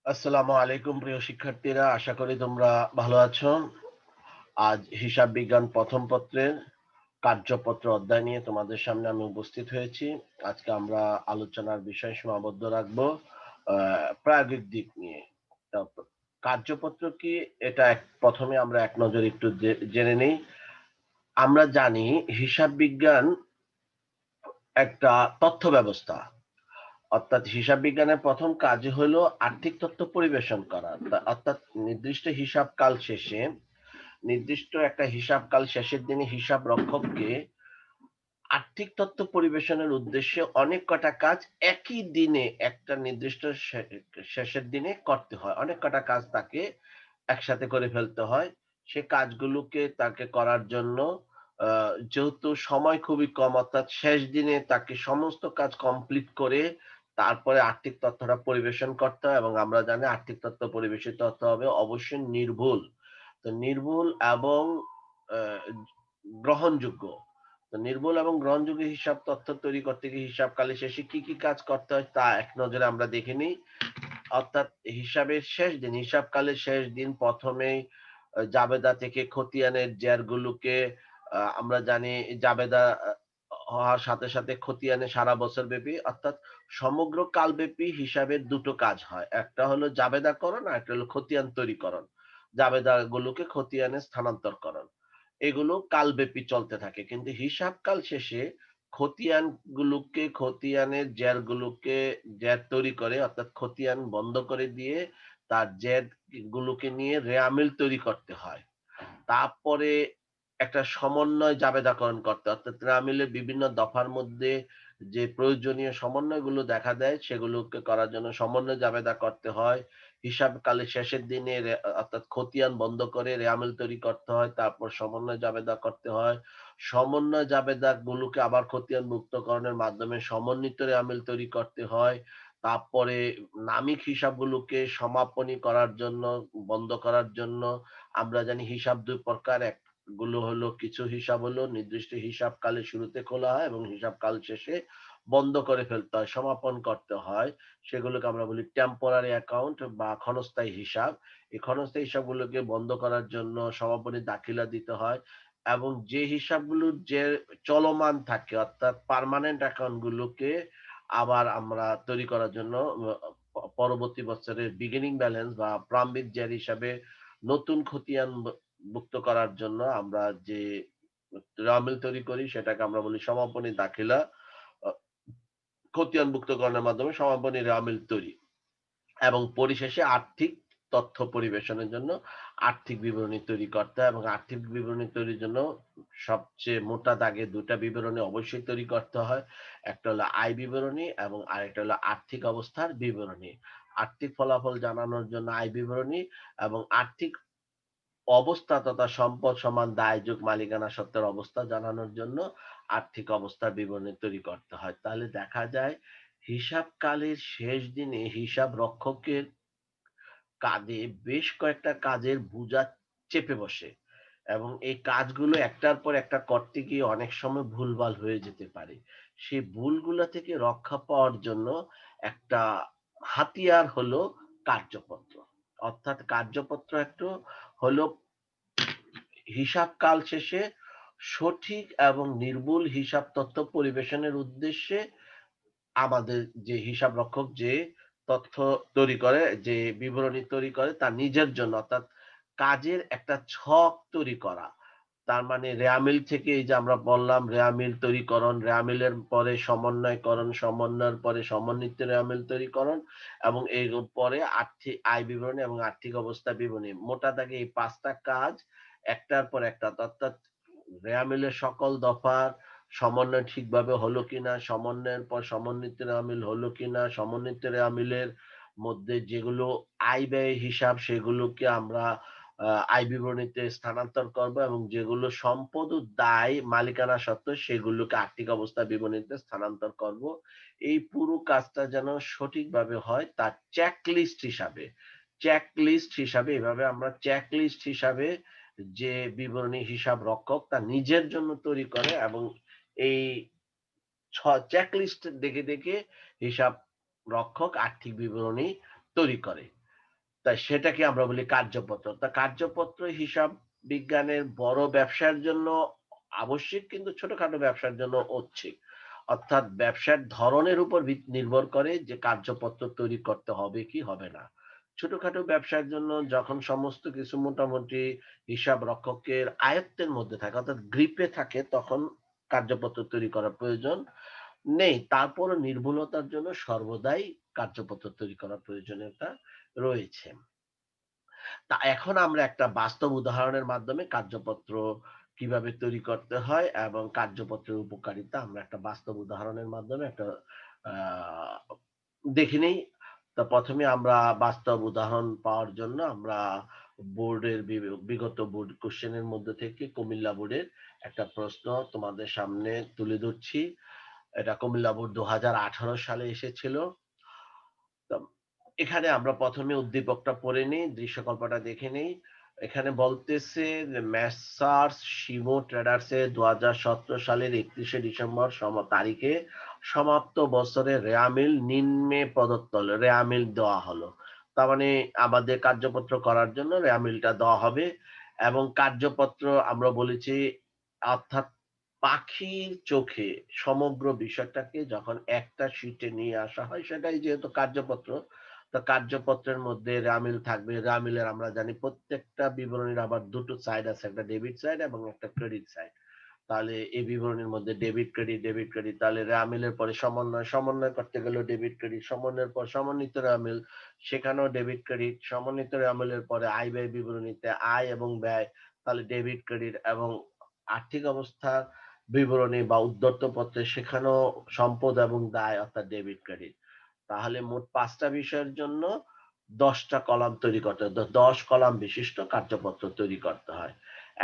আসসালামু আলাইকুম প্রিয় শিক্ষার্থীরা, আশা করি তোমরা ভালো আছো। আজ হিসাব বিজ্ঞান প্রথম পত্রের কার্যপত্র অধ্যায় নিয়ে তোমাদের সামনে আমি উপস্থিত হয়েছি। আজকে আমরা আলোচনার বিষয় সীমাবদ্ধ রাখবো প্রায়োগিক দিক নিয়ে। তা কার্যপত্র কি, এটা প্রথমে আমরা এক নজর একটু জেনে নেই। আমরা জানি হিসাব বিজ্ঞান একটা তথ্য ব্যবস্থা। অর্থাৎ হিসাব বিজ্ঞানের প্রথম কাজ হলো আর্থিক তথ্য পরিবেশন করা। অর্থাৎ নির্দিষ্ট হিসাব কাল শেষে, নির্দিষ্ট একটা হিসাব কাল শেষের দিনে হিসাব রক্ষককে আর্থিক তথ্য পরিবেশনের উদ্দেশ্যে অনেক কটা কাজ একই দিনে একটা নির্দিষ্ট শেষের দিনে করতে হয়। অনেক কটা কাজ তাকে একসাথে করে ফেলতে হয়। সে কাজগুলোকে তাকে করার জন্য যেহেতু সময় খুবই কম, অর্থাৎ শেষ দিনে তাকে সমস্ত কাজ কমপ্লিট করে তারপরে আর্থিক তথ্যটা পরিবেশন করতে হয়, এবং আমরা জানি আর্থিক তথ্য পরিবেশিত হতে হবে অবশ্যই নির্ভুল। তো নির্ভুল এবং আহ, গ্রহণযোগ্য। তো নির্ভুল এবং গ্রহণযোগ্য হিসাব তথ্য তৈরি করতে গিয়ে হিসাবকালে শেষে কি কি কাজ করতে হয় তা এক নজরে আমরা দেখে নিই। অর্থাৎ হিসাবের শেষ দিন, হিসাবকালের শেষ দিন প্রথমেই জাবেদা থেকে খতিয়ানের জেরগুলোকে আমরা জানি জাবেদা হওয়ার সাথে সাথে খতিয়ানে সারা বছর ব্যাপী, অর্থাৎ সমগ্র কালব্যাপী হিসাবের দুটো কাজ হয়। একটা হলো জাবেদাকরণ আর একটা হলো খতিয়ান তৈরিকরণ। জাবেদা গুলোকে খতিয়ানে স্থানান্তরকরণ। এগুলো কালব্যাপী চলতে থাকে। কিন্তু হিসাব কাল শেষে খতিয়ান গুলোকে, খতিয়ানের জেরগুলোকে জের তৈরি করে, অর্থাৎ খতিয়ান বন্ধ করে দিয়ে তার জের গুলোকে নিয়ে রেয়ামিল তৈরি করতে হয়। তারপরে একটা সমন্বয় জাবেদাকরণ করতে হয়। অর্থাৎ রেয়ামিলের বিভিন্ন দফার মধ্যে যে প্রয়োজনীয় সমন্বয়গুলো দেখা দেয় সেগুলোকে করার জন্য সমন্বয় জাবেদা করতে হয়। হিসাবকালের শেষের দিনে অর্থাৎ খতিয়ান বন্ধ করে রেয়ামিল তৈরি করতে হয়। তারপর সমন্বয় জাবেদা করতে হয়। সমন্বয় জাবেদা গুলোকে আবার খতিয়ান মুক্তকরণের মাধ্যমে সমন্বিত রেয়ামিল তৈরি করতে হয়। তারপরে নামিক হিসাবগুলোকে সমাপনী করার জন্য, বন্ধ করার জন্য আমরা জানি হিসাব ২ প্রকার। একগুলো হলো কিছু হিসাব হলো নির্দিষ্ট হিসাবকালের শুরুতে খোলা হয় এবং হিসাবকাল শেষে বন্ধ করে ফেলতে হয়, সমাপন করতে হয়। সেগুলোকে আমরা বলি টেম্পোরারি অ্যাকাউন্ট বা ক্ষণস্থায়ী হিসাব। এই ক্ষণস্থায়ী হিসাবগুলোকে বন্ধ করার জন্য সমাপনী দাখিলা দিতে হয়, এবং যে হিসাবগুলোর যে চলমান থাকে অর্থাৎ পার্মানেন্ট অ্যাকাউন্ট গুলোকে আবার আমরা তৈরি করার জন্য পরবর্তী বছরের বিগিনিং ব্যালেন্স বা প্রারম্ভিক জের হিসাবে নতুন খতিয়ান মুক্ত করার জন্য আমরা যে রামেল তৈরি করি সেটাকে আমরা বলি সমাপনী দাখিলা। আ খতিয়ানভুক্তকরণের মাধ্যমে সমাপনী রামেল তৈরি, এবং পরিশেষে আর্থিক তথ্য পরিবেশনের জন্য আর্থিক বিবরণী তৈরি করতে হয়, এবং আর্থিক বিবরণী তৈরির জন্য সবচেয়ে মোটা দাগে ২ টা বিবরণী অবশ্যই তৈরি করতে হয়। একটা হলো আয় বিবরণী এবং আরেকটা হলো আর্থিক অবস্থার বিবরণী। আর্থিক ফলাফল জানানোর জন্য আয় বিবরণী, এবং আর্থিক অবস্থা তথা সম্পদ সমান দায় যোগ মালিকানা সত্ত্বের অবস্থা জানানোর জন্য আর্থিক অবস্থার বিবরণী তৈরি করতে হয়। তাহলে দেখা যায় হিসাবকালের শেষ দিনে হিসাব রক্ষকের কাঁধে বেশ কয়েকটা কাজের বোঝা চেপে বসে, এবং এই কাজগুলো একটার পর একটা করতে গিয়ে অনেক সময় ভুলভাল হয়ে যেতে পারে। সেই ভুলগুলা থেকে রক্ষা পাওয়ার জন্য একটা হাতিয়ার হলো কার্যপত্র। অর্থাৎ কার্যপত্র একটু হলো হিসাব কাল শেষে সঠিক এবং নির্ভুল হিসাব তথ্য পরিবেশনের উদ্দেশ্যে আমাদের যে হিসাব রক্ষক যে তথ্য তৈরি করে, যে বিবরণী তৈরি করে তার নিজের জন্য, অর্থাৎ কাজের একটা ছক তৈরি করা। তার মানে রেয়ামিল থেকে এই যে আমরা বললাম রেয়ামিল তৈরিকরণ, রেয়ামিলের পরে সমন্বয়করণ, সমন্বয়ের পরে সমন্বিত রেয়ামিল তৈরিকরণ, এবং এর পরে আর্থিক আয় বিবরণী এবং আর্থিক অবস্থা বিবরণী। মোটা দাগে এই ৫ টা কাজ একটার পর একটা, অর্থাৎ রেয়ামিলের সকল দফার সমন্বয় ঠিকভাবে হলো কিনা, সমন্বয়ের পর সমন্বিত রেওয়ামিল হলো কিনা, সমন্বিত রেওয়ামিলের মধ্যে যেগুলো আয় ব্যয় হিসাব সেগুলোকে আমরা আয় বিবরণীতে স্থানান্তর করব, এবং যেগুলো সম্পদ ও দায় মালিকানা সত্ত্বে সেগুলোকে আর্থিক অবস্থা বিবরণীতে স্থানান্তর করব। এই পুরো কাজটা যেন সঠিকভাবে হয় তার চেকলিস্ট হিসাবে এভাবে আমরা চেকলিস্ট হিসাবে যে বিবরণী হিসাব রক্ষক তার নিজের জন্য তৈরি করে, এবং এই চেকলিস্ট দেখে হিসাব রক্ষক আর্থিক বিবরণী তৈরি করে। তাই সেটাকে আমরা বলি কার্যপত্র। তা কার্যপত্র হিসাব বিজ্ঞানের বড় ব্যবসার জন্য আবশ্যিক, কিন্তু ছোটখাটো ব্যবসার জন্য ঐচ্ছিক। অর্থাৎ ব্যবসার ধরনের উপর নির্ভর করে যে কার্যপত্র তৈরি করতে হবে কি হবে না। ছোটখাটো ব্যবসার জন্য যখন সমস্ত কিছু মোটামুটি হিসাব রক্ষকের আয়ত্তের মধ্যে থাকে, অর্থাৎ গ্রিপে থাকে, তখন কার্যপত্র তৈরি করার প্রয়োজন নেই। তারপরও নির্ভুলতার জন্য সর্বদাই কার্যপত্র তৈরি করার প্রয়োজনীয়তা রয়েছে। তা এখন আমরা একটা বাস্তব উদাহরণের মাধ্যমে কার্যপত্র কিভাবে তৈরি করতে হয় এবং কার্যপত্রের উপকারিতা আমরা একটা বাস্তব উদাহরণের মাধ্যমে একটা দেখে নেই। তো ১ম এ আমরা বাস্তব উদাহরণ পাওয়ার জন্য আমরা বোর্ডের বিগত বোর্ড কোয়েশ্চেন এর মধ্যে থেকে কুমিল্লা বোর্ডের একটা প্রশ্ন তোমাদের সামনে তুলে ধরছি। এটা কুমিল্লা বোর্ড ২০১৮ সালে এসেছিল। তো এখানে আমরা ১ম এ উদ্দীপকটা পড়ে নিই, দৃশ্যকল্পটা দেখে নিই। এখানে বলতেছে যে মেসার্স শিমু ট্রেডার্স এর ২০১৭ সালের ৩১শে ডিসেম্বর তারিখে সমাপ্ত বছরের রেয়া মিল নিম্নে প্রদত্ত হলো। রেয়া মিল দেওয়া হলো। তার মানে আমাদের কার্যপত্র করার জন্য রেয়া মিলটা দেওয়া হবে এবং কার্যপত্র আমরা বলেছি, অর্থাৎ পাখির চোখে সমগ্র বিষয়টাকে যখন একটা শিটে নিয়ে আসা হয়, সেটাই যেহেতু কার্যপত্র, তো কার্যপত্রের মধ্যে রামিল থাকবে। রামিলের আমরা জানি প্রত্যেকটা বিবরণীর আবার দুটো সাইড আছে, একটা ডেবিট সাইড এবং একটা ক্রেডিট সাইড। তাহলে এই বিবরণীর মধ্যে ডেবিট ক্রেডিট ডেবিট ক্রেডিট, তাহলে রামিলের পরে সমন্বয়, সমন্বয় করতে গেলেও ডেবিট ক্রেডিট, সমন্বয়ের পর সমন্বিত রামিল, সেখানেও ডেবিট ক্রেডিট, সমন্বিত রামিলের পরে আয় ব্যয় বিবরণীতে আয় এবং ব্যয়, তাহলে ডেবিট ক্রেডিট, এবং আর্থিক অবস্থার বিবরণী বা উদ্ধৃত পত্রে সেখানেও সম্পদ এবং দায় অর্থাৎ ডেবিট ক্রেডিট। তাহলে মোট ৫ টা বিষয়ের জন্য ১০ টা কলাম তৈরি করতে হয়। ১০ কলাম বিশিষ্ট কার্যপত্র তৈরি করতে হয়।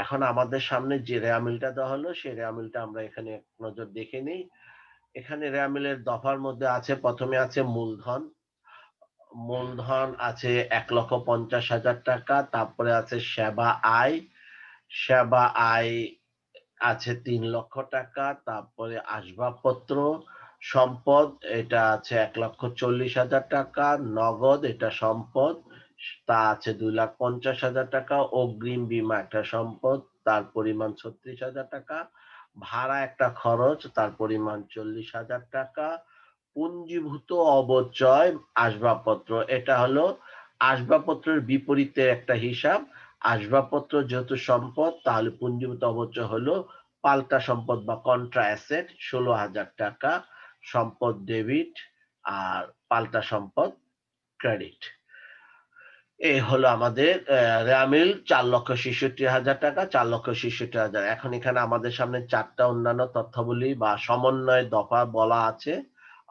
এখন আমাদের সামনে যে রেয়া মিলটা দেওয়া হলো, সেই রেয়া মিলটা আমরা এখানে এক নজর দেখে নিই। এখানে রেয়া মিলের দফার মধ্যে আছে, ১ম এ আছে মূলধন। মূলধন আছে ৳১,৫০,০০০, তারপরে আছে সেবা আয়। সেবা আয় আছে ৳৩,০০,০০০, তারপরে আসবাবপত্র, সম্পদ এটা আছে ৳১,৪০,০০০, নগদ এটা সম্পদ, তা আছে ৳২,৫০,০০০, অগ্রিম বীমা একটা সম্পদ, তার পরিমাণ ৳৩৬,০০০, ভাড়া একটা খরচ, তার পরিমাণ ৳৪০,০০০, পুঞ্জীভূত অবচয় আসবাবপত্র, এটা হলো আসবাবপত্রের বিপরীতে একটা হিসাব। আসবাবপত্র যেহেতু সম্পদ, তাহলে পুঞ্জীভূত অবচয় হলো পাল্টা সম্পদ বা কন্ট্রা অ্যাসেট, ৳১৬,০০০, সম্পদ ডেবিট আর পাল্টা সম্পদ ক্রেডিট। এই হলো আমাদের রেয়া মিল, ৳৪,৬৬,০০০, ৳৪,৬৬,০০০। এখন এখানে আমাদের সামনে ৪ টা অন্যান্য তথ্যাবলী বা সমন্বয় দফা বলা আছে।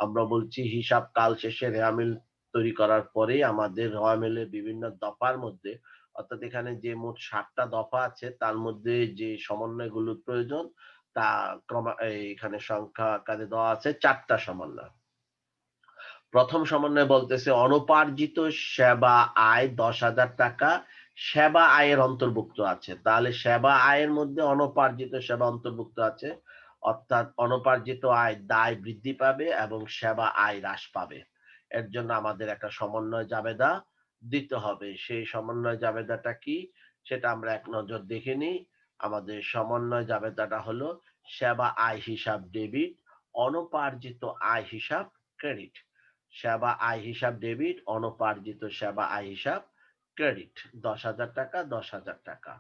আমরা বলছি হিসাব কাল শেষে রেয়া মিল তৈরি করার পরেই আমাদের রেয়া মিলের বিভিন্ন দফার মধ্যে, অর্থাৎ এখানে যে মোট ৭ টা দফা আছে তার মধ্যে যে সমন্বয়গুলোর প্রয়োজন তা এখানে সংখ্যা আকারে দেওয়া আছে ৪ টা সমন্বয়। প্রথম সমন্বয় বলতেছে অনুপার্জিত সেবা আয় ৳১০,০০০, সেবা আয়ের অন্তর্ভুক্ত আছে। তাহলে সেবা আয়ের মধ্যে অনুপার্জিত সেবা অন্তর্ভুক্ত আছে। অর্থাৎ অনুপার্জিত আয় দায় বৃদ্ধি পাবে এবং সেবা আয় হ্রাস পাবে। এর জন্য আমাদের একটা সমন্বয় জাবেদা দিতে হবে। সেই সমন্বয় জাবেদাটা কি? সেটা আমরা এক নজর দেখে নিই। আমাদের সমন্বয় জাবেদাটা হলো সেবা আয় হিসাব ডেবিট, অনুপার্জিত আয় হিসাব ক্রেডিট। সেবা আয় হিসাব ডেবিট, অনুপার্জিত সেবা আয় হিসাব ক্রেডিট। ৳১০,০০০, ৳১০,০০০।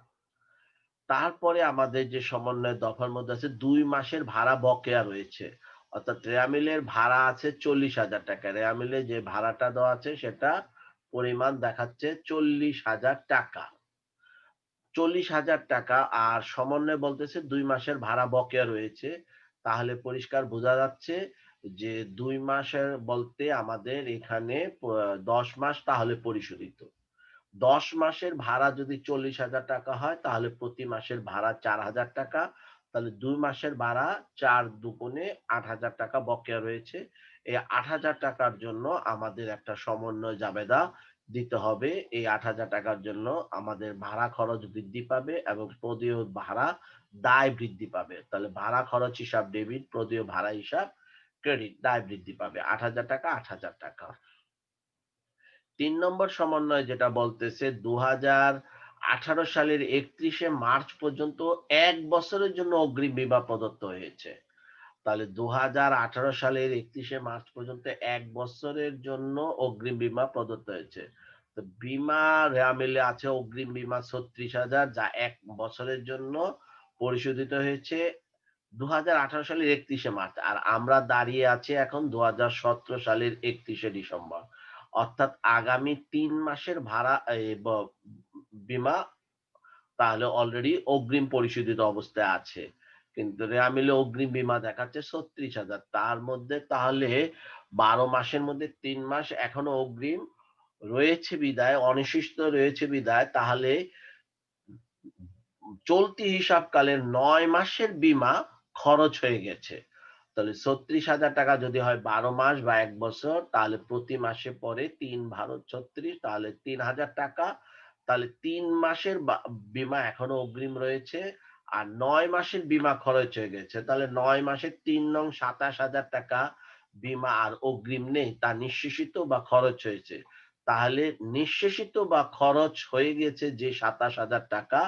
তারপরে আমাদের যে সমন্বয় দফার মধ্যে আছে ২ মাসের ভাড়া বকেয়া রয়েছে। অর্থাৎ রেয়া মিলের ভাড়া আছে ৳৪০,০০০। রেয়া মিলে যে ভাড়াটা দেওয়া আছে সেটা পরিমাণ দেখাচ্ছে ৳৪০,০০০। ৳৪০,০০০ আর সমন্বয় বলতেছে ২ মাসের ভাড়া বকেয়া রয়েছে। তাহলে পরিষ্কার বোঝা যাচ্ছে যে ২ মাসের বলতে আমাদের এখানে ১০ মাস তাহলে পরিশোধিত। ১০ মাসের ভাড়া যদি ৳৪০,০০০ হয় তাহলে প্রতি মাসের ভাড়া ৳৪,০০০। তাহলে ২ মাসের ভাড়া ৪ দুগুণে ৳৮,০০০ বকেয়া রয়েছে। এই ৳৮,০০০ র জন্য আমাদের একটা সমন্বয় জাবেদা দিতে হবে। এই ৳৮,০০০ র জন্য আমাদের ভাড়া খরচ বৃদ্ধি পাবে এবং প্রদেয় ভাড়া দায় বৃদ্ধি পাবে। তাহলে ভাড়া খরচ হিসাব ডেবিট, প্রদেয় ভাড়া হিসাব ক্রেডিট, দায় বৃদ্ধি পাবে। ৳৮,০০০, ৳৮,০০০। 3 নম্বর সমন্বয় যেটা বলতেছে 2018 সালের 31শে মার্চ পর্যন্ত 1 বছরের জন্য অগ্রিম বীমা প্রদত্ত হয়েছে। তাহলে 2018 সালের 31শে মার্চ পর্যন্ত 1 বছরের জন্য অগ্রিম বীমা প্রদত্ত হয়েছে। তো বীমা রেওয়ামিলে আছে অগ্রিম বীমা 36,000 যা 1 বছরের জন্য পরিশোধিত হয়েছে 2018 সালের 31শে মার্চ। আর আমরা দাঁড়িয়ে আছি এখন 2017 সালের 31শে ডিসেম্বর। অর্থাৎ আগামী ৩ মাসের ভাড়া বীমা তাহলে অলরেডি অগ্রিম পরিশোধিত অবস্থায় আছে। কিন্তু রেওয়ামিলে অগ্রিম বীমা দেখাচ্ছে 36,000। তার মধ্যে তাহলে 12 মাসের মধ্যে ৩ মাস এখনো অগ্রিম রয়েছে বিধায়, অনির্দিষ্ট রয়েছে বিধায় তাহলে চলতি হিসাবকালের ৯ মাসের বীমা খরচ হয়ে গেছে। তাহলে ৩৬,০০০ টাকা যদি হয় ১২ মাস বা ১ বছর তাহলে প্রতি মাসে পরে ৩ ভারত ৩৬ তাহলে ৩,০০০ টাকা। তাহলে ৩ মাসের বীমা এখনো অগ্রিম রয়েছে। আর ৯ মাসের বীমা খরচ হয়ে গেছে। তাহলে ৯ মাসে ৩ নং ২৭,০০০ টাকা বীমা আর অগ্রিম নেই। তা নিঃশেষিত বা খরচ হয়েছে। তাহলে নিঃশেষিত বা খরচ হয়ে গেছে যে ২৭,০০০ টাকা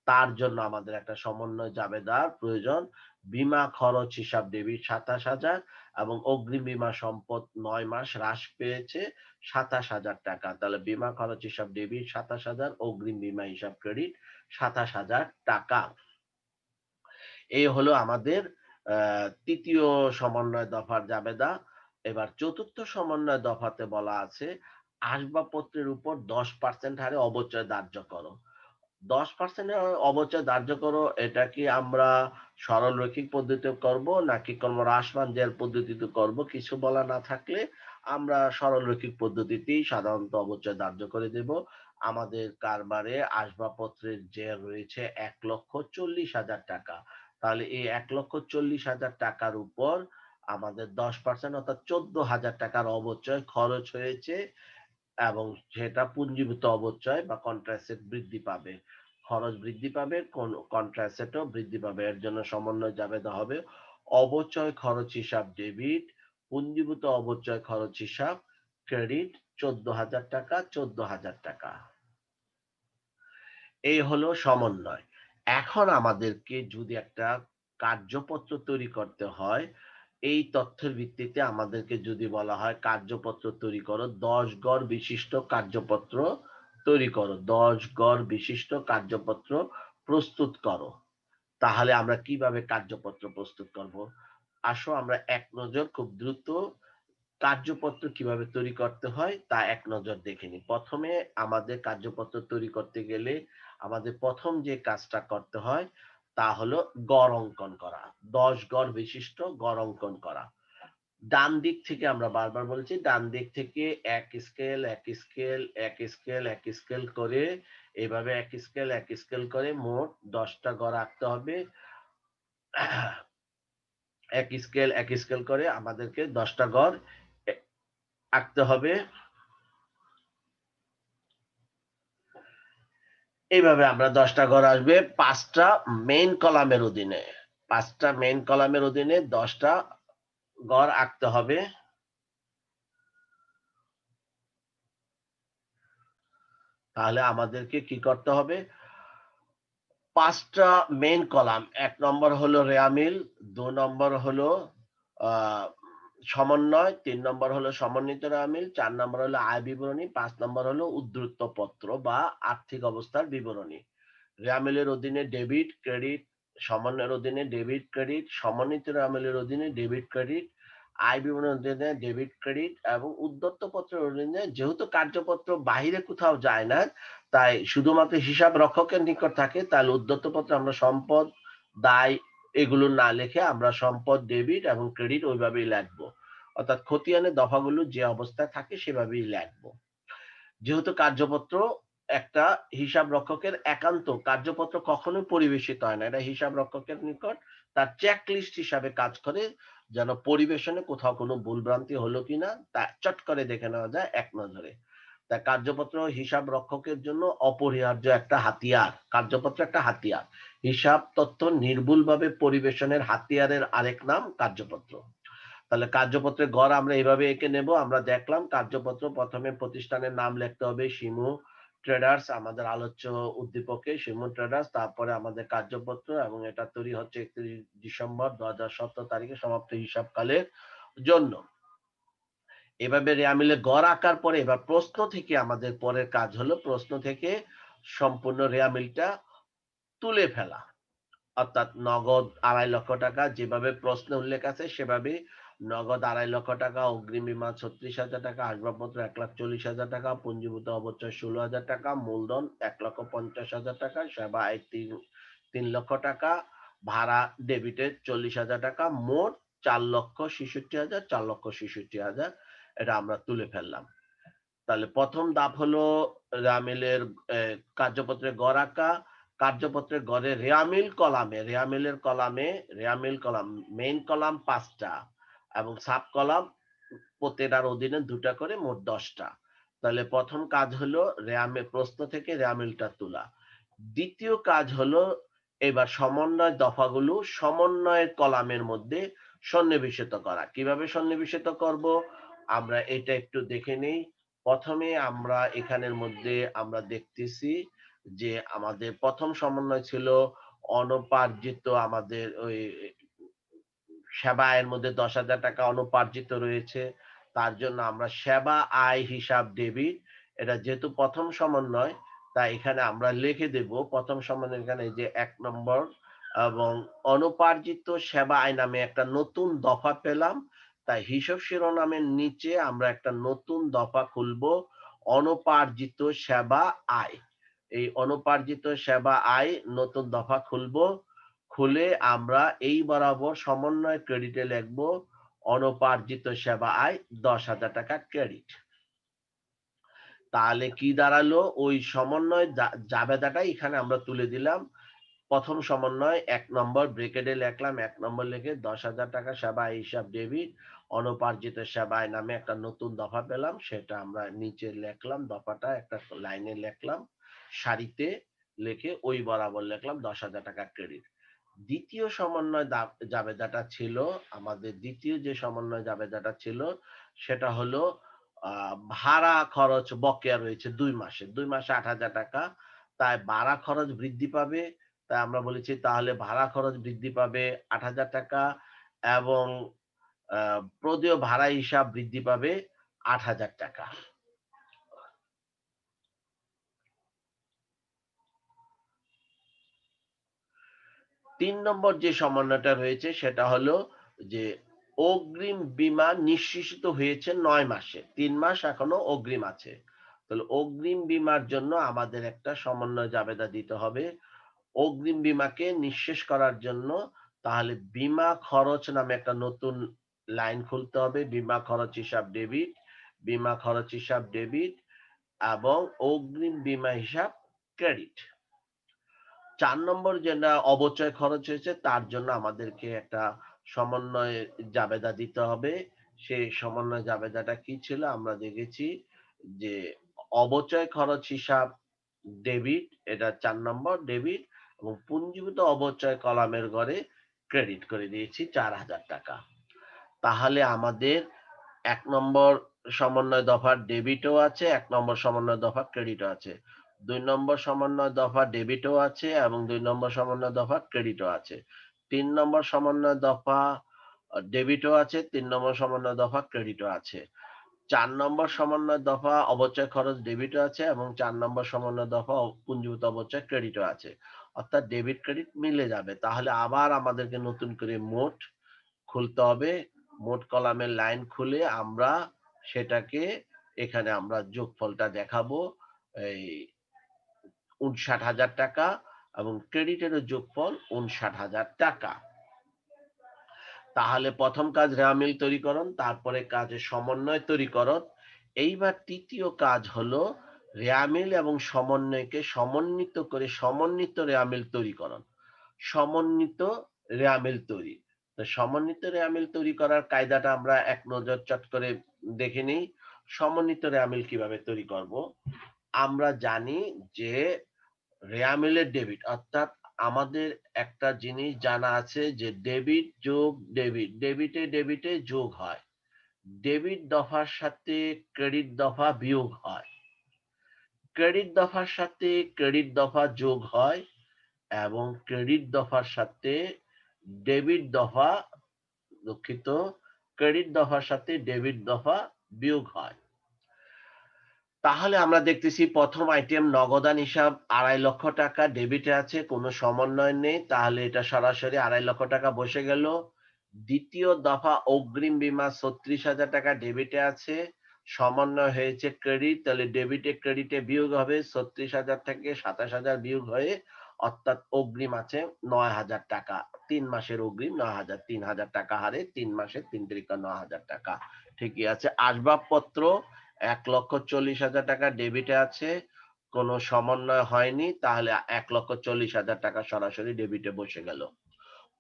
তার জন্য আমাদের একটা সমন্বয় জাবেদার প্রয়োজন। বীমা খরচ হিসাব ডেবিট ২৭,০০০ এবং অগ্রিম বীমা সম্পদ ৯ মাস হ্রাস পেয়েছে ২৭,০০০ টাকা। তাহলে বীমা খরচ হিসাব ডেবিট ২৭,০০০, অগ্রিম বীমা হিসাব ক্রেডিট ২৭,০০০ টাকা। এই হলো আমাদের ৩য় সমন্বয় দফার জাবেদা। এবার ৪র্থ সমন্বয় দফাতে বলা আছে আসবাবপত্রের উপর ১০% হারে অবচয় ধার্য করো। ১০% অবচয় ধার্য করো, এটা কি আমরা সরল রৈখিক পদ্ধতিতে করব নাকি ক্রমহ্রাসমান জেল পদ্ধতিতে করব কিছু বলা না থাকলে আমরা সরল রৈখিক পদ্ধতিতেই সাধারণত অবচয় ধার্য করে দেব। আমাদের কারবারে আসবাবপত্রের জেল রয়েছে ১,৪০,০০০ টাকা। তাহলে এই ১,৪০,০০০ টাকার উপর আমাদের ১০% অর্থাৎ ১৪,০০০ টাকার অবচয় খরচ হয়েছে এবং সেটা পুঞ্জীভূত অবচয় বা কন্ট্রা-অ্যাসেট বৃদ্ধি পাবে। খরচ বৃদ্ধি পাবে, কন্ট্রা-অ্যাসেটও বৃদ্ধি পাবে। এর জন্য সমন্বয় জাবেদা হবে অবচয় খরচ হিসাব ডেবিট, পুঞ্জীভূত অবচয় খরচ হিসাব ক্রেডিট ১৪,০০০ টাকা, ১৪,০০০ টাকা। এই হলো সমন্বয়। এখন আমাদেরকে যদি একটা কার্যপত্র তৈরি করতে হয়, এই তথ্যের ভিত্তিতে আমাদেরকে যদি বলা হয় কার্যপত্র তৈরি করো, ১০ গড় বিশিষ্ট কার্যপত্র তৈরি করো। ১০ গড় বিশিষ্ট কার্যপত্র প্রস্তুত করো। তাহলে আমরা কিভাবে কার্যপত্র প্রস্তুত করব? আসো আমরা এক নজর খুব দ্রুত কার্যপত্র কিভাবে তৈরি করতে হয় তা এক নজর দেখে নিই। ১ম এ আমাদের কার্যপত্র তৈরি করতে গেলে আমাদের ১ম যে কাজটা করতে হয় তা হলো গড় অঙ্কন করা। ১০ গড় বিশিষ্ট গড় অঙ্কন করা। ডান দিক থেকে আমরা বারবার বলেছি ডান দিক থেকে ১ স্কেল, ১ স্কেল, ১ স্কেল, ১ স্কেল করে এভাবে ১ স্কেল, ১ স্কেল করে মোট ১০ টা গড় আঁকতে হবে। ১ স্কেল, ১ স্কেল করে আমাদেরকে ১০ টা গড় এ আঁকতে হবে। এইভাবে আমরা ১০ টা ঘর আসবে ৫ টা মেইন কলামের অধীনে। ৫ টা মেইন কলামের অধীনে ১০ টা ঘর আঁকতে হবে। তাহলে আমাদেরকে কি করতে হবে? ৫ টা মেইন কলাম। ১ নম্বর হলো রেয়ামিল, ২ নম্বর হলো আ সমন্বয়, ৩ নম্বর হলো সমন্বিত রেয়ামিল, ৪ নম্বর হলো আয় বিবরণী, ৫ নম্বর হলো উদ্ধৃত পত্র বা আর্থিক অবস্থার বিবরণী। রেয়ামিলের অধীনে ডেবিট, ক্রেডিট, সমন্বয়ের অধীনে ডেবিট, ক্রেডিট, সমন্বিত রেয়ামিলের অধীনে ডেবিট, ক্রেডিট, আয় বিবরণীর অধীনে ডেবিট, ক্রেডিট এবং উদ্ধৃত পত্রের অধীনে যেহেতু কার্যপত্র বাহিরে কোথাও যায় না, তাই শুধুমাত্র হিসাব রক্ষকের নিকট থাকে, তাহলে উদ্ধৃত পত্রে আমরা সম্পদ, দায় এগুলো না লিখে আমরা সম্পদ, ডেবিট এবং ক্রেডিট ওইভাবেই লিখবো। অর্থাৎ খতিয়ানের দফাগুলো যে অবস্থায় থাকে সেভাবেই লিখবো। যেহেতু কার্যপত্র একটা হিসাব রক্ষকের একান্ত কার্যপত্র কখনোই পরিবেশিত হয় না। এটা হিসাব রক্ষকের নিকট তার চেকলিস্ট হিসাবে কাজ করে যেন পরিবেশনে কোথাও কোনো ভুলভ্রান্তি হলো কিনা তা চট করে দেখে নেওয়া যায় এক নজরে। তাই কার্যপত্র হিসাব রক্ষকের জন্য অপরিহার্য একটা হাতিয়ার। কার্যপত্র একটা হাতিয়ার। হিসাব তথ্য নির্ভুলভাবে পরিবেশনের হাতিয়ারের আরেক নাম কার্যপত্র। তাহলে কার্যপত্রের গড় আমরা এইভাবে এঁকে নেব। আমরা দেখলাম কার্যপত্র প্রথমে প্রতিষ্ঠানের নাম লিখতে হবে শিমু ট্রেডার্স, আমাদের আলোচ্য উদ্দীপকে শিমু ট্রেডার্স। তারপরে আমাদের কার্যপত্র, এবং এটা তৈরি হচ্ছে 31 ডিসেম্বর 2017 তারিখে সমাপ্ত হিসাবকালের জন্য। এভাবে রেয়ামিলে গড় আঁকার পরে এবার প্রশ্ন থেকে আমাদের পরের কাজ হলো প্রশ্ন থেকে সম্পূর্ণ রেয়ামিলটা তুলে ফেলা। অর্থাৎ নগদ 2.5 লক্ষ টাকা যেভাবে প্রশ্নে উল্লেখ আছে সেভাবে নগদ 2.5 লক্ষ টাকা, অগ্রিম বীমা 36,000 টাকা, আসবাবপত্র 1,40,000 টাকা, পুঞ্জীভূত অবচয় 16,000 টাকা, মূলধন 1,50,000 টাকা, সেবা আয় 3 লক্ষ টাকা, ভাড়া ডেবিটে 40,000 টাকা, মোট 4,66,000, 4,66,000 এটা আমরা তুলে ফেললাম। তাহলে প্রথম ধাপ হলো রেয়ামিলের কার্যপত্রের গড় আঁকা। কার্যপত্রের গড়ে রেয়ামিল কলাম মেইন কলাম 5টা এবং সাব কলাম প্রত্যেকটার অধীনে 2টা করে, মোট 10টা। তাহলে প্রথম কাজ হলো প্রশ্ন থেকে রেয়ামিলটা তোলা। দ্বিতীয় কাজ হলো এবার সমন্বয় দফাগুলো সমন্বয়ের কলামের মধ্যে সন্নিবেশিত করা। কিভাবে সন্নিবেশিত করব আমরা এটা একটু দেখে নেই। প্রথমে আমরা এখানের মধ্যে আমরা দেখতেছি যে আমাদের প্রথম সমন্বয় ছিল অনুপার্জিত, আমাদের ওই সেবা আয়ের মধ্যে 10,000 টাকা অনুপার্জিত রয়েছে। তার জন্য আমরা সেবা আয় হিসাব ডেবিট, এটা যেহেতু প্রথম সমন্বয় তাই এখানে আমরা লিখে দেব প্রথম সমন্বয় এখানে যে 1 নম্বর, এবং অনুপার্জিত সেবা আয় নামে একটা নতুন দফা পেলাম। তাই হিসাব শিরোনামের নিচে আমরা একটা নতুন দফা খুলব, অনুপার্জিত সেবা আয়। এই অনুপার্জিত সেবা আয় নতুন দফা খুলব। খুলে আমরা এই বরাবর সমন্বয় ক্রেডিটে লিখব অনুপার্জিত সেবা আয় 10,000 টাকা ক্রেডিট। তাহলে কি দাঁড়ালো, ওই সমন্বয় জাবেদাটা এখানে আমরা তুলে দিলাম। প্রথম সমন্বয় 1 নম্বর ব্রেকেটে লিখলাম, 1 নম্বর লিখে 10,000 টাকা সেবা আয় হিসাব ডেবিট অনুপার্জিত সেবা আয় নামে একটা নতুন দফা পেলাম, সেটা আমরা নিচে লিখলাম, দফাটা একটা লাইনে লিখলাম, সারিতে লিখে ওই বরাবর লিখলাম 10,000 টাকা ক্রেডিট। দ্বিতীয় সমন্বয় জাবেদাটা ছিল, আমাদের দ্বিতীয় যে সমন্বয় জাবেদাটা ছিল সেটা হলো ভাড়া খরচ বকেয়া রয়েছে 2 মাসে, 2 মাসে 8,000 টাকা। তাই ভাড়া খরচ বৃদ্ধি পাবে। তাই আমরা বলেছি তাহলে ভাড়া খরচ বৃদ্ধি পাবে 8,000 টাকা, এবং প্রদেয় ভাড়া হিসাব বৃদ্ধি পাবে 8,000 টাকা। 3 নম্বর যে সমন্বয়টা রয়েছে সেটা হলো যে অগ্রিম বীমা নিঃশেষিত হয়েছে 9 মাসে, 3 মাস এখনো অগ্রিম আছে। তাহলে অগ্রিম বীমার জন্য আমাদের একটা সমন্বয় জাবেদা দিতে হবে। অগ্রিম বীমাকে নিঃশেষ করার জন্য তাহলে বীমা খরচ নামে একটা নতুন লাইন খুলতে হবে, বীমা খরচ হিসাব ডেবিট, বীমা খরচ হিসাব ডেবিট, এবং অগ্রিম বীমা হিসাব ক্রেডিট। 4 নম্বর যেটা অবচয় খরচ হয়েছে তার জন্য আমাদেরকে একটা সমন্বয় জাবেদা দিতে হবে। সেই সমন্বয় জাবেদাটা কি ছিল আমরা দেখেছি যে অবচয় খরচ হিসাব ডেবিট, এটা 4 নম্বর ডেবিট, এবং পুঞ্জীভূত অবচয় কলামের ঘরে ক্রেডিট করে দিয়েছি 4,000 টাকা। তাহলে আমাদের 1 নম্বর সমন্বয় দফার ডেবিটও আছে, 1 নম্বর সমন্বয় দফা ক্রেডিটও আছে। 2 নম্বর সমন্বয় দফা ডেবিটও আছে এবং 2 নম্বর সমন্বয় দফা ক্রেডিটও আছে। 3 নম্বর সমন্বয় দফা ডেবিটও আছে, 3 নম্বর সমন্বয় দফা ক্রেডিটও আছে। 4 নম্বর সমন্বয় দফা অবচয় খরচ ডেবিটও আছে এবং 4 নম্বর সমন্বয় দফা পুঞ্জীভূত অবচয় ক্রেডিটও আছে। অর্থাৎ ডেবিট ক্রেডিট মিলে যাবে। তাহলে আবার আমাদেরকে নতুন করে মোট খুলতে হবে। মোট কলামের লাইন খুলে আমরা সেটাকে এখানে আমরা যোগফলটা দেখাবো। এই 59,000 টাকা এবং ক্রেডিটেরও যোগফল 59,000 টাকা। তাহলে প্রথম কাজ রেওয়ামিল তৈরিকরণ, তারপরে কাজ সমন্বয় তৈরিকরণ। এইবার তৃতীয় কাজ হলো রেওয়ামিল এবং সমন্বয়কে সমন্বিত করে সমন্বিত রেওয়ামিল তৈরিকরণ। সমন্বিত রেওয়ামিল তৈরি। তো সমন্বিত রেওয়ামিল তৈরি করার কায়দাটা আমরা এক নজর চট করে দেখে নিই। সমন্বিত রেওয়ামিল কিভাবে তৈরি করব? আমরা জানি যে রেওয়ামিলের ডেবিট অর্থাৎ আমাদের একটা জিনিস জানা আছে যে ডেবিট যোগ ডেবিট, ডেবিটে ডেবিটে যোগ হয়, ডেবিট দফার সাথে ক্রেডিট দফা বিয়োগ হয়, ক্রেডিট দফার সাথে ক্রেডিট দফা যোগ হয় এবং ক্রেডিট দফার সাথে ডেবিট দফা, দুঃখিত, ক্রেডিট দফার সাথে ডেবিট দফা বিয়োগ হয়। তাহলে আমরা দেখতেছি প্রথম আইটেম নগদান হিসাব ২.৫ লক্ষ টাকা ডেবিটে আছে, কোনো সমন্বয় নেই, তাহলে এটা সরাসরি ২.৫ লক্ষ টাকা বসে গেল। দ্বিতীয় দফা অগ্রিম বীমা ৩৬,০০০ টাকা ডেবিটে আছে, সমন্বয় হয়েছে ক্রেডিট, তাহলে ডেবিটে ক্রেডিটে বিয়োগ হবে, ৩৬,০০০ থেকে ২৭,০০০ বিয়োগ হয়ে অর্থাৎ অগ্রিম আছে ৯,০০০ টাকা, ৩ মাসের অগ্রিম ৯,০০০, ৩,০০০ টাকা হারে ৩ মাসে ৩ তারিখে ৯,০০০ টাকা। ঠিকই আছে। আসবাবপত্র ১,৪০,০০০ টাকা ডেবিটে আছে, কোনো সমন্বয় হয়নি, তাহলে ১,৪০,০০০ টাকা সরাসরি ডেবিটে বসে গেল।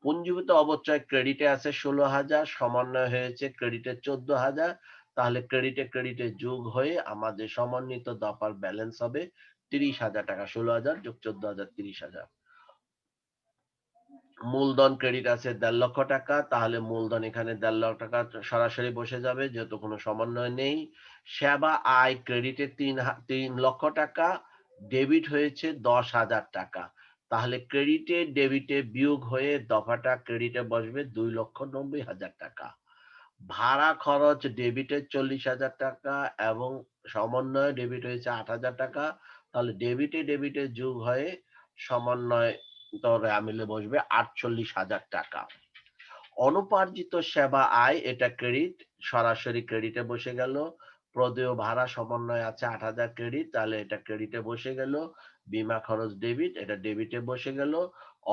পুঞ্জীভূত অবচয় ক্রেডিটে আছে ১৬,০০০, সমন্বয় হয়েছে ক্রেডিটে ১৪,০০০, তাহলে ক্রেডিটে ক্রেডিটে যোগ হয়ে আমাদের সমন্বিত দফার ব্যালেন্স হবে ৩০,০০০ টাকা। ১৬,০০০ যোগ ১৪,০০০, ৩০,০০০। মূলধন ক্রেডিট আছে ১.৫ লক্ষ টাকা, তাহলে মূলধন এখানে ১.৫ লক্ষ টাকা সরাসরি বসে যাবে যেহেতু কোনো সমন্বয় নেই। সেবা আয় ক্রেডিটে ৩ লক্ষ টাকা, ডেবিট হয়েছে ১০,০০০ টাকা, তাহলে ক্রেডিটে ডেবিটে বিয়োগ হয়ে দফাটা ক্রেডিটে বসবে ২,৯০,০০০ টাকা। ভাড়া খরচ ডেবিটে ৪০,০০০ টাকা এবং সমন্বয়ে ডেবিট হয়েছে ৮,০০০ টাকা, তাহলে ডেবিটে ডেবিটে যোগ হয়ে সমন্বয় দরে আমিলে বসবে ৪৮,০০০ টাকা। অনুপার্জিত সেবা আয় এটা ক্রেডিট, সরাসরি ক্রেডিটে বসে গেল। প্রদেয় ভাড়া সমন্বয় আছে ৮,০০০ ক্রেডিট, তাহলে এটা ক্রেডিটে বসে গেল। বীমা খরচ ডেবিট, এটা ডেবিটে বসে গেল।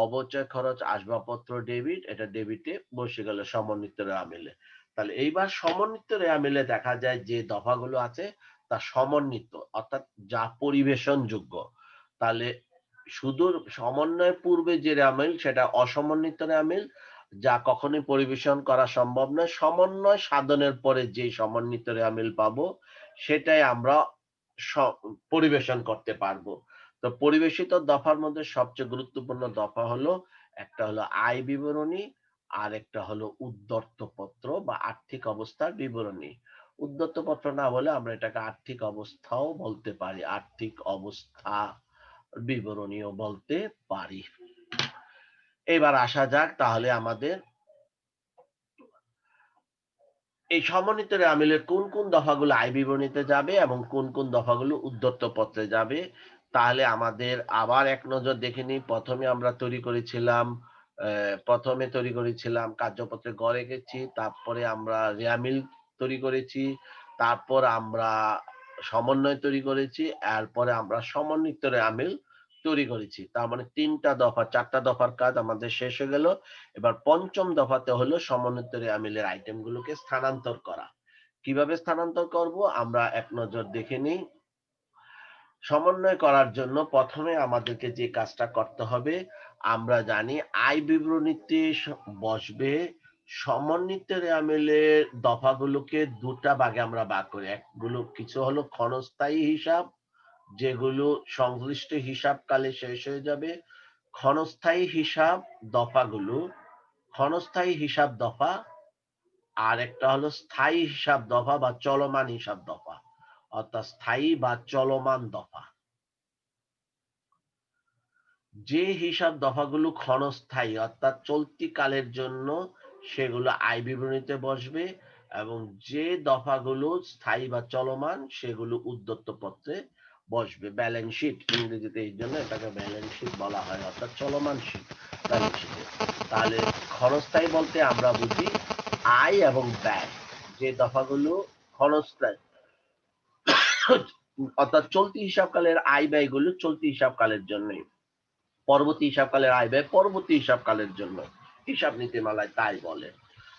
অবচয় খরচ আসবাবপত্র ডেবিট, এটা ডেবিটে বসে গেল সমন্বিত আমিলে। তাহলে এইবার সমন্বিত আমিলে দেখা যায় যে দফাগুলো আছে তা সমন্বিত, অর্থাৎ যা পরিবেশনযোগ্য। তাহলে শুধু সমন্বয়ের পূর্বে যে আমিল সেটা অসমন্বিত আমিল, যা কখনোই পরিবেশন করা সম্ভব নয়। সমন্বয় সাধনের পরে যে সমন্বিত আমিল পাবো সেটাই আমরা পরিবেশন করতে পারবো। তো পরিবেশিত দফার মধ্যে সবচেয়ে গুরুত্বপূর্ণ দফা হলো, একটা হলো আয় বিবরণী, আর একটা হলো উদ্ধর্ত পত্র বা আর্থিক অবস্থার বিবরণী। উদ্ধর্ত পত্র না বলে আমরা এটাকে আর্থিক অবস্থাও বলতে পারি, আর্থিক অবস্থা বিবরণীও বলতে পারি। এবার আসা যাক তাহলে আমাদের এই সমন্বিত আমিলের কোন কোন দফাগুলো আয় বিবরণীতে যাবে এবং কোন কোন দফাগুলো উদ্ধর্ত পত্রে যাবে। তাহলে আমাদের আবার এক নজর দেখে নিই। প্রথমে তৈরি করেছিলাম কার্যপত্রে গ রেখেছি, তারপরে আমরা রেয়ামিল তৈরি করেছি, তারপর আমরা সমন্বয় তৈরি করেছি, এরপরে আমরা সমন্বিত রেয়ামিল তৈরি করেছি। তার মানে ৩টা দফা, ৪টা দফার কাজ আমাদের শেষ হয়ে গেল। এবার পঞ্চম দফাতে হলো সমন্বিত আমিলের আইটেম গুলোকে স্থানান্তর করা। কিভাবে স্থানান্তর করব আমরা এক নজর দেখে নিই। সমন্বয় করার জন্য প্রথমে আমাদেরকে যে কাজটা করতে হবে, আমরা জানি আয় বিবরণীতে বসবে সমন্বিত আমিলের দফাগুলোকে দুটা ভাগে আমরা ভাগ করি। একগুলো কিছু হলো ক্ষণস্থায়ী হিসাব, যেগুলো সংশ্লিষ্ট হিসাবকালে শেষ হয়ে যাবে। ক্ষণস্থায়ী হিসাব দফাগুলো, ক্ষণস্থায়ী হিসাব দফা, আর একটা হলো স্থায়ী হিসাব দফা বা চলমান হিসাব দফা, অর্থাৎ স্থায়ী বা চলমান দফা। যে হিসাব দফাগুলো ক্ষণস্থায়ী অর্থাৎ চলতি কালের জন্য, সেগুলো আয় বিবরণীতে বসবে, এবং যে দফাগুলো স্থায়ী বা চলমান সেগুলো উদ্ধর্ত পত্রে বসবে। ব্যালেন্স শিট ইংরেজিতে, এই জন্য এটাকে ব্যালেন্স শিট বলা হয়, অর্থাৎ চলমান শিট, ব্যালেন্স শিটে। তাহলে ক্ষণস্থায়ী বলতে আমরা বুঝি আয় এবং ব্যয়, যে দফাগুলো ক্ষণস্থায়ী অর্থাৎ চলতি হিসাবকালের আয় ব্যয়গুলো চলতি হিসাবকালের জন্যই, পরবর্তী হিসাবকালের আয় ব্যয় পরবর্তী হিসাবকালের জন্য, হিসাব নীতিমালায় তাই বলে।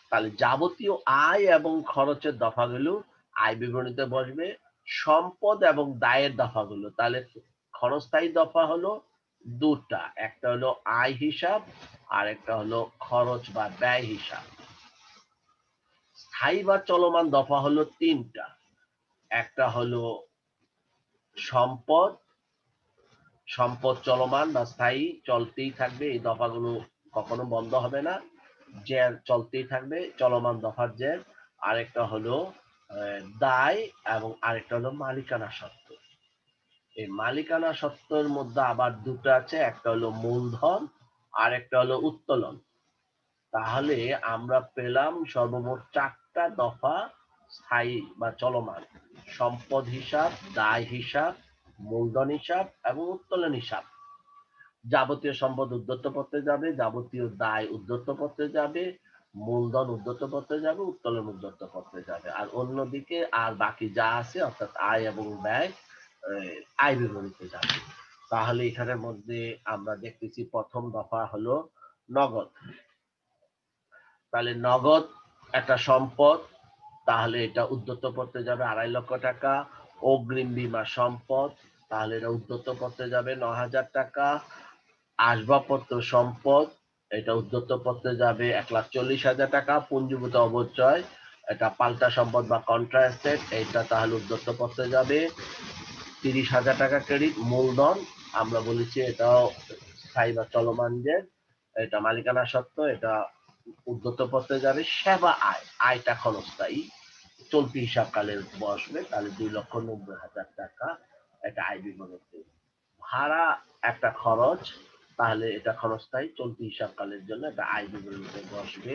তাহলে যাবতীয় আয় এবং খরচের দফাগুলো আয় বিবরণীতে বসবে। সম্পদ এবং দায়ের দফাগুলো, তাহলে ক্ষণস্থায়ী দফা হলো দুটা, একটা হলো আয় হিসাব আর একটা হলো খরচ বা ব্যয় হিসাব। স্থায়ী বা চলমান দফা হলো তিনটা, একটা হলো সম্পদ, সম্পদ চলমান বা স্থায়ী, চলতেই থাকবে, এই দফাগুলো কখনো বন্ধ হবে না, জের চলতেই থাকবে, চলমান দফার জের। আরেকটা হলো দায়, এবং আরেকটা হলো মালিকানা সত্ত্ব। এই মালিকানা সত্ত্বের মধ্যে আবার দুটো আছে, একটা হলো মূলধন আর একটা হলো উত্তোলন। তাহলে আমরা পেলাম সর্বমোট 4টা দফা স্থায়ী বা চলমান: সম্পদ হিসাব, দায় হিসাব, মূলধন হিসাব এবং উত্তোলন হিসাব। যাবতীয় সম্পদ উদ্ধৃত পত্রে যাবে, যাবতীয় দায় উদ্ধৃত পত্রে যাবে, মূলধন উদ্ধৃত পত্রে যাবে, উত্তোলন উদ্ধৃত পত্রে যাবে। আর অন্যদিকে আর বাকি যা আছে অর্থাৎ আয় এবং ব্যয় আয় বিবরণীতে যাবে। তাহলে এখানের মধ্যে আমরা দেখতেছি প্রথম দফা হলো নগদ। তাহলে নগদ একটা সম্পদ, তাহলে এটা উদ্ধৃত পত্রে যাবে 2.5 লক্ষ টাকা। অগ্রিম বীমা সম্পদ, তাহলে এটা উদ্ধৃত পত্রে যাবে 9,000 টাকা। আসবাবপত্র সম্পদ, এটা উদ্ধৃত পত্রে যাবে 1,40,000 টাকা। পুঞ্জীভূত অবচয়, এটা পাল্টা সম্পদ বা কন্ট্রা অ্যাসেট, এটা তাহলে উদ্ধৃত পত্রে যাবে 30,000 টাকা ক্রেডিট। মূলধন আমরা বলেছি এটাও স্থায়ী বা চলমান যে, এটা মালিকানা সত্ত্ব, এটা উদ্ধৃত পত্রে যাবে। সেবা আয়, আয়টা ক্ষণস্থায়ী, চলতি হিসাবকালে বসবে, তাহলে 2,90,000 টাকা, এটা আয় বিবরণী। ভাড়া একটা খরচ, তাহলে এটা ক্ষণস্থায়ী, চলতি হিসাবকালের জন্য এটা আয় বিবরণীতে বসবে।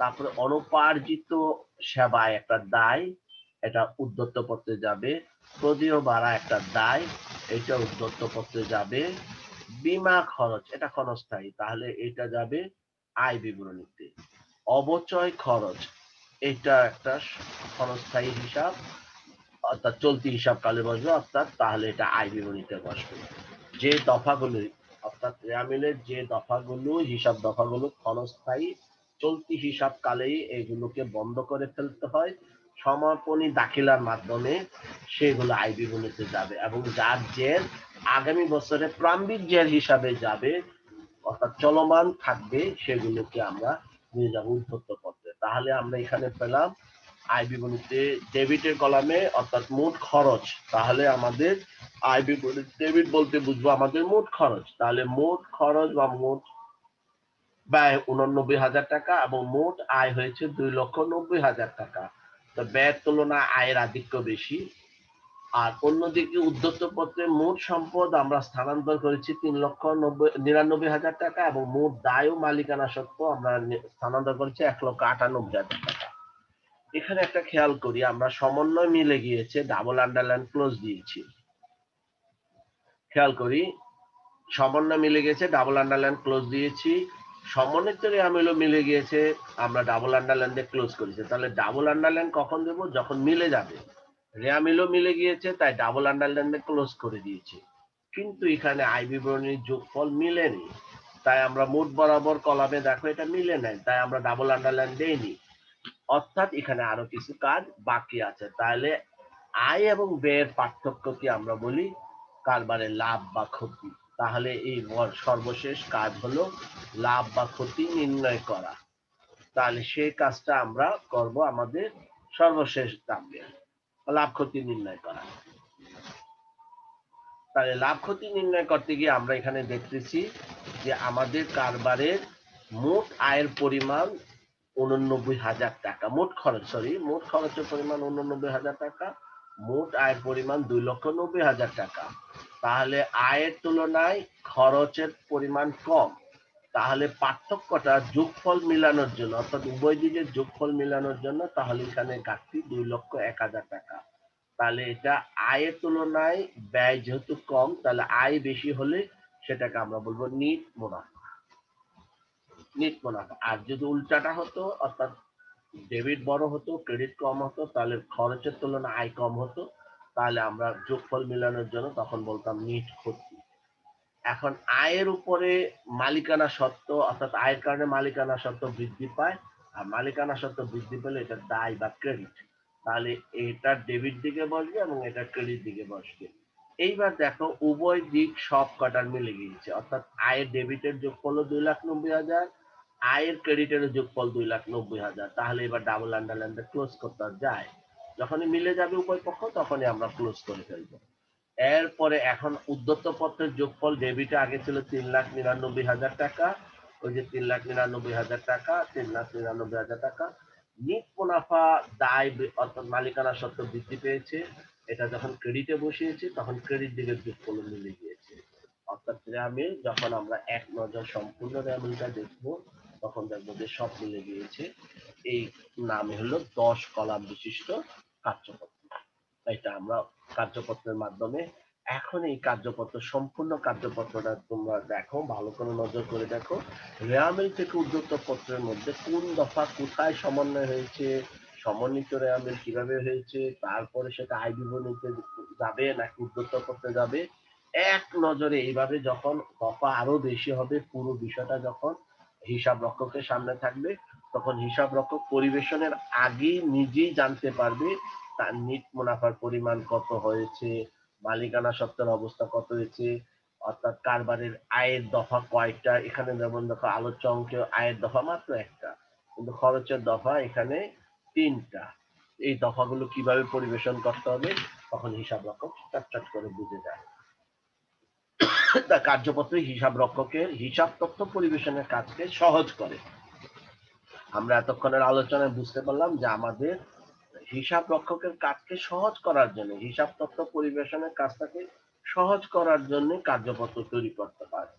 তারপরে অনুপার্জিত সেবায় একটা দায়, এটা উদ্ধৃত পত্রে যাবে। প্রদেয় ভাড়া একটা দায়, এটা উদ্ধৃত পত্রে যাবে। বীমা খরচ, এটা ক্ষণস্থায়ী, তাহলে এটা যাবে আয় বিবরণীতে। অবচয় খরচ, এটা একটা ক্ষণস্থায়ী হিসাব, অর্থাৎ চলতি হিসাবকালে বসবে, অর্থাৎ তাহলে এটা আয় বিবরণীতে বসবে। যে দফাগুলো, অর্থাৎ রেয়ামিলের যে দফাগুলো, হিসাব দফাগুলো ক্ষণস্থায়ী, চলতি হিসাবকালেই এগুলোকে বন্ধ করে ফেলতে হয় সমাপনী দাখিলার মাধ্যমে, সেগুলো আয় বিবরণীতে যাবে। এবং যার জের আগামী বছরে প্রারম্ভিক জের হিসাবে যাবে, অর্থাৎ চলমান থাকবে, সেগুলোকে আমরা নিয়ে যাবো উদ্ধৃত পত্রে। তাহলে আমরা এখানে পেলাম আয় বিবরণীতে ডেবিটের কলামে অর্থাৎ মোট খরচ, তাহলে আমাদের আয় বিবরণী ডেবিট বলতে বুঝবো আমাদের মোট খরচ। তাহলে মোট খরচ বা মোট ব্যয় 89,000 টাকা এবং মোট আয় হয়েছে 2,90,000 টাকা। তো ব্যয়ের তুলনায় আয়ের আধিক্য বেশি। আর অন্যদিকে উদ্ধৃত পত্রে মোট সম্পদ আমরা স্থানান্তর করেছি 3,99,000 টাকা, এবং মোট দায় ও মালিকানা সত্ত্ব আমরা স্থানান্তর করেছি 1,98,000 টাকা। এখানে একটা খেয়াল করি, আমরা সমন্বয় মিলে গিয়েছে, ডাবল আন্ডারলাইন ক্লোজ দিয়েছি। খেয়াল করি, সমন্বয় মিলে গেছে, ডাবল আন্ডারলাইন ক্লোজ দিয়েছি। সমন্বিত রেয়ামিলও মিলে গিয়েছে, আমরা ডাবল আন্ডারলাইন দিয়ে ক্লোজ করেছি। তাহলে ডাবল আন্ডারলাইন কখন দেব? যখন মিলে যাবে। রেয়ামিলও মিলে গিয়েছে, তাই ডাবল আন্ডারলাইন দিয়ে ক্লোজ করে দিয়েছি। কিন্তু এখানে আয় বিবরণীর যোগফল মিলেনি, তাই আমরা মোট বরাবর কলামে দেখো এটা মিলে নাই, তাই আমরা ডাবল আন্ডারলাইন দেইনি। অর্থাৎ এখানে আরো কিছু কাজ বাকি আছে। তাহলে আয় এবং ব্যয়ের পার্থক্যকে আমরা বলি কারবারের লাভ বা ক্ষতি। তাহলে এই সর্বশেষ কাজ হলো লাভ বা ক্ষতি নির্ণয় করা। তাহলে সেই কাজটা আমরা করব আমাদের সর্বশেষ ধাপে, লাভ ক্ষতি নির্ণয় করা। তাহলে লাভ ক্ষতি নির্ণয় করতে গিয়ে আমরা এখানে দেখতেছি যে আমাদের কারবারের মোট আয়ের পরিমাণ 89,000 টাকা, মোট খরচ, মোট খরচের পরিমাণ 89,000 টাকা, মোট আয়ের পরিমাণ 2,90,000 টাকা। তাহলে আয়ের তুলনায় খরচের পরিমাণ কম, তাহলে পার্থক্যটা যোগফল মিলানোর জন্য, অর্থাৎ উভয় দিকের যোগফল মিলানোর জন্য, তাহলে এখানে ঘাটতি 2,01,000 টাকা। তাহলে এটা আয়ের তুলনায় ব্যয় যেহেতু কম, তাহলে আয় বেশি হলে সেটাকে আমরা বলবো নিট মুনাফা। নিট মুনাফা। আর যদি উল্টাটা হতো, অর্থাৎ ডেবিট বড় হতো, ক্রেডিট কম হতো, তাহলে খরচের তুলনায় আয় কম হতো, তাহলে আমরা যোগফল মিলানোর জন্য তখন বলতাম নিট ক্ষতি। এখন আয়ের উপরে মালিকানা সত্ত্ব, অর্থাৎ আয়ের কারণে মালিকানা সত্ত্ব বৃদ্ধি পায়, আর মালিকানা সত্ত্ব বৃদ্ধি পেলে এটা দায় বা ক্রেডিট, তাহলে এটা ডেবিট দিকে বসবে এবং এটা ক্রেডিট দিকে বসবে। এইবার দেখো উভয় দিক সব কটার মিলে গিয়েছে, অর্থাৎ আয়ের ডেবিটের যোগফল 2,90,000, আয়ের ক্রেডিটের যোগফল 2,90,000। তাহলে এবার ডাবল আন্ডারলাইন ক্লোজ করতে যায়, যখনই মিলে যাবে উভয় পক্ষ তখনই আমরা ক্লোজ করে ফেলবো। এরপরে এখন উদ্যত্ত পত্রের যোগফল ডেবিটে আগে ছিল ৩,৯৯,০০০ টাকা, ওই যে ৩,৯৯,০০০ টাকা, ৩,৯৯,০০০ টাকা। নিট মুনাফা দায় অর্থাৎ মালিকানা সত্ত্ব বৃদ্ধি পেয়েছে, এটা যখন ক্রেডিটে বসিয়েছি তখন ক্রেডিট দিকের যোগফল মিলে গিয়েছে। অর্থাৎ রেয়ামিল যখন আমরা এক নজর সম্পূর্ণ রেয়ামিলটা দেখবো তখন দেখবো যে সব মিলে গিয়েছে। এই নামে হলো ১০ কলাম বিশিষ্ট কার্যপত্র। এটা আমরা কার্যপত্রের মাধ্যমে এখন এই কার্যপত্র সম্পূর্ণ কার্যপত্রটা তোমরা দেখো, ভালো করে নজর করে দেখো রেয়ামিল থেকে উদ্যুক্ত পত্রের মধ্যে কোন দফা কোথায় সমন্বয় হয়েছে, সমন্বিত রেয়ামিল কিভাবে হয়েছে, তারপরে সেটা আয় বিবরণীতে যাবে নাকি উদ্যুক্ত পত্রে যাবে, এক নজরে এইভাবে যখন দফা আরো বেশি হবে, পুরো বিষয়টা যখন হিসাব রক্ষকের সামনে থাকবে তখন হিসাব রক্ষক পরিবেশনের আগেই নিজেই জানতে পারবে তার নিট মুনাফার পরিমাণ কত হয়েছে, মালিকানা সত্ত্বের অবস্থা কত হয়েছে, অর্থাৎ কারবারের আয়ের দফা কয়টা। এখানে যেমন দেখো আলোচ্য অঙ্কে আয়ের দফা মাত্র একটা, কিন্তু খরচের দফা এখানে ৩টা। এই দফাগুলো কিভাবে পরিবেশন করতে হবে তখন হিসাব রক্ষক চটচট করে বুঝে যায়। তা কার্যপত্রে হিসাব রক্ষকের হিসাব তথ্য পরিবেশনের কাজকে সহজ করে। আমরা এতক্ষণের আলোচনায় বুঝতে পারলাম যে আমাদের হিসাব রক্ষকের কাজকে সহজ করার জন্য, হিসাব তথ্য পরিবেশনের কাজটাকে সহজ করার জন্য কার্যপত্র তৈরি করতে পারে।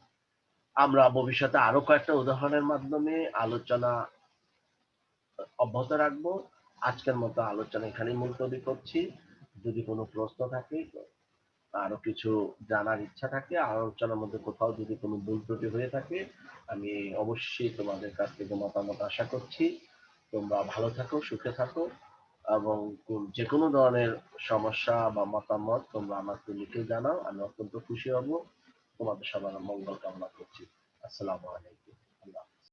আমরা ভবিষ্যতে আরো কয়েকটা উদাহরণের মাধ্যমে আলোচনা অব্যাহত রাখবো। আজকের মতো আলোচনা এখানেই মুলতবি করছি। যদি কোনো প্রশ্ন থাকে, আরো কিছু জানার ইচ্ছা থাকে, আলোচনার মধ্যে কোথাও যদি কোনো ভুল ত্রুটি হয়ে থাকে, আমি অবশ্যই তোমাদের কাছ থেকে মতামত আশা করছি। তোমরা ভালো থাকো, সুখে থাকো, এবং যে কোনো ধরনের সমস্যা বা মতামত তোমরা আমাকে লিখে জানাও, আমি অত্যন্ত খুশি হব। তোমাদের সবার মঙ্গল কামনা করছি। আসসালামু আলাইকুম। আল্লাহ